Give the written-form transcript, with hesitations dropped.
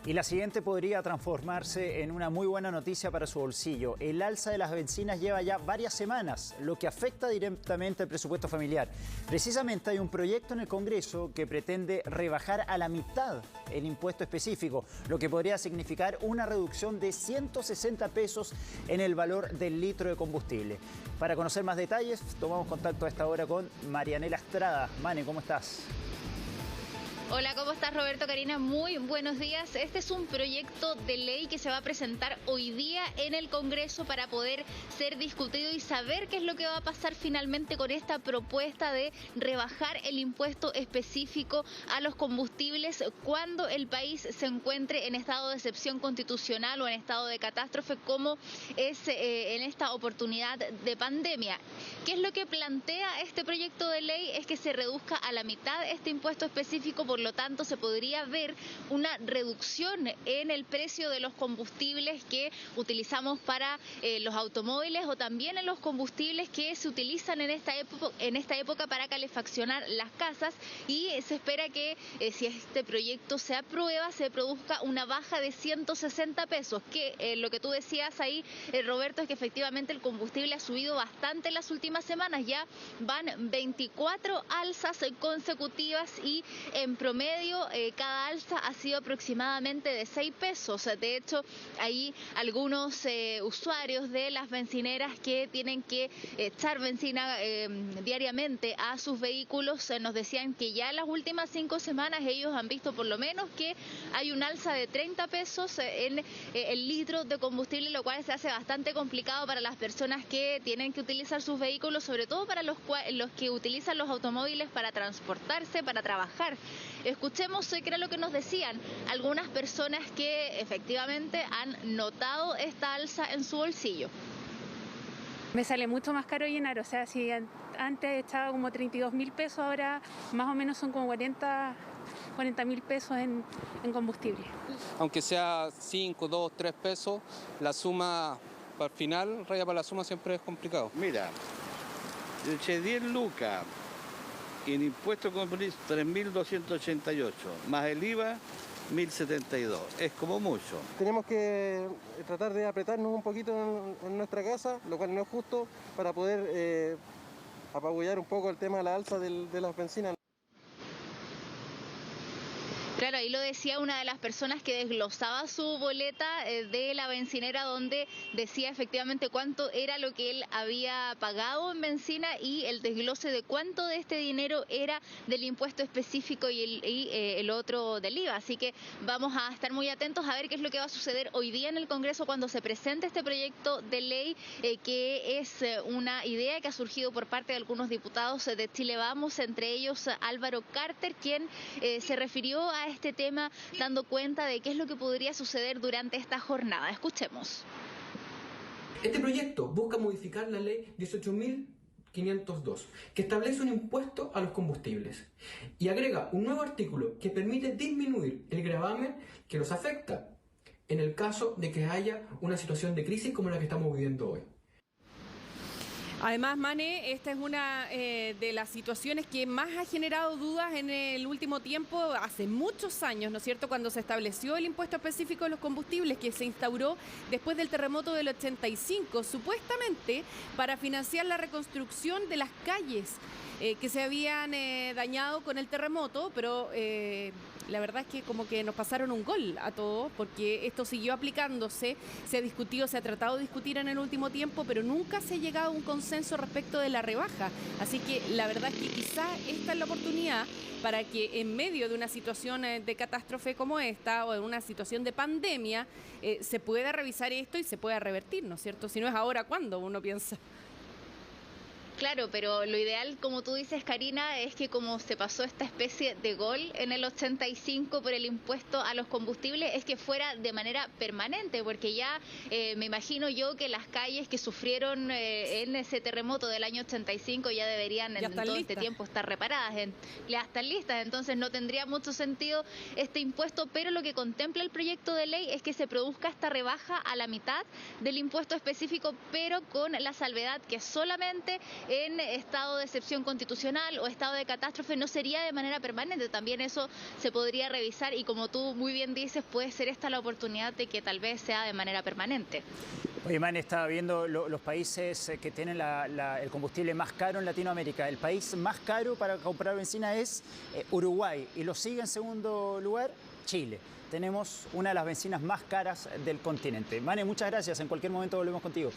Y la siguiente podría transformarse en una muy buena noticia para su bolsillo. El alza de las bencinas lleva ya varias semanas, lo que afecta directamente al presupuesto familiar. Precisamente hay un proyecto en el Congreso que pretende rebajar a la mitad el impuesto específico, lo que podría significar una reducción de 160 pesos en el valor del litro de combustible. Para conocer más detalles, tomamos contacto a esta hora con Marianela Estrada. Mane, ¿cómo estás? Hola, ¿cómo estás, Roberto? Karina, muy buenos días. Este es un proyecto de ley que se va a presentar hoy día en el Congreso para poder ser discutido y saber qué es lo que va a pasar finalmente con esta propuesta de rebajar el impuesto específico a los combustibles cuando el país se encuentre en estado de excepción constitucional o en estado de catástrofe, como es en esta oportunidad de pandemia. ¿Qué es lo que plantea este proyecto de ley? Es que se reduzca a la mitad este impuesto específico, por lo tanto se podría ver una reducción en el precio de los combustibles que utilizamos para los automóviles o también en los combustibles que se utilizan en esta época para calefaccionar las casas, y se espera que si este proyecto se aprueba se produzca una baja de 160 pesos, que lo que tú decías ahí, Roberto, es que efectivamente el combustible ha subido bastante en las últimas semanas. Ya van 24 alzas consecutivas y en promedio cada alza ha sido aproximadamente de 6 pesos. De hecho, hay algunos usuarios de las bencineras que tienen que echar benzina diariamente a sus vehículos. Nos decían que ya en las últimas 5 semanas ellos han visto por lo menos que hay un alza de 30 pesos en el litro de combustible, lo cual se hace bastante complicado para las personas que tienen que utilizar sus vehículos, sobre todo para los que utilizan los automóviles para transportarse, para trabajar. Escuchemos qué era lo que nos decían algunas personas que efectivamente han notado esta alza en su bolsillo. Me sale mucho más caro llenar, o sea, si antes estaba como 32.000 pesos, ahora más o menos son como 40.000 pesos en combustible. Aunque sea 5, 2, 3 pesos, la suma al final, raya para la suma, siempre es complicado. Mira, yo eché 10 lucas y en impuestos combustibles 3.288, más el IVA 1.072, es como mucho. Tenemos que tratar de apretarnos un poquito en nuestra casa, lo cual no es justo, para poder apabullar un poco el tema de la alza de las bencinas. Claro, ahí lo decía una de las personas que desglosaba su boleta de la bencinera, donde decía efectivamente cuánto era lo que él había pagado en bencina y el desglose de cuánto de este dinero era del impuesto específico y el otro del IVA. Así que vamos a estar muy atentos a ver qué es lo que va a suceder hoy día en el Congreso cuando se presente este proyecto de ley, que es una idea que ha surgido por parte de algunos diputados de Chile Vamos, entre ellos Álvaro Carter, quien se refirió a este tema dando cuenta de qué es lo que podría suceder durante esta jornada. Escuchemos. Este proyecto busca modificar la ley 18.502, que establece un impuesto a los combustibles y agrega un nuevo artículo que permite disminuir el gravamen que los afecta en el caso de que haya una situación de crisis como la que estamos viviendo hoy. Además, Mane, esta es una de las situaciones que más ha generado dudas en el último tiempo, hace muchos años, ¿no es cierto?, cuando se estableció el impuesto específico de los combustibles, que se instauró después del terremoto del 85, supuestamente para financiar la reconstrucción de las calles que se habían dañado con el terremoto, pero la verdad es que como que nos pasaron un gol a todos, porque esto siguió aplicándose, se ha discutido, se ha tratado de discutir en el último tiempo, pero nunca se ha llegado a un consenso respecto de la rebaja. Así que la verdad es que quizá esta es la oportunidad para que en medio de una situación de catástrofe como esta o en una situación de pandemia se pueda revisar esto y se pueda revertir, ¿no es cierto? Si no es ahora, ¿cuándo? Uno piensa. Claro, pero lo ideal, como tú dices, Karina, es que como se pasó esta especie de gol en el 85 por el impuesto a los combustibles, es que fuera de manera permanente, porque ya me imagino yo que las calles que sufrieron en ese terremoto del año 85 ya deberían en todo este tiempo estar reparadas, ya están listas, entonces no tendría mucho sentido este impuesto, pero lo que contempla el proyecto de ley es que se produzca esta rebaja a la mitad del impuesto específico, pero con la salvedad que solamente en estado de excepción constitucional o estado de catástrofe, no sería de manera permanente. También eso se podría revisar y, como tú muy bien dices, puede ser esta la oportunidad de que tal vez sea de manera permanente. Oye, Man, estaba viendo los países que tienen el combustible más caro en Latinoamérica. El país más caro para comprar benzina es Uruguay y lo sigue en segundo lugar Chile. Tenemos una de las bencinas más caras del continente. Mane, muchas gracias. En cualquier momento volvemos contigo.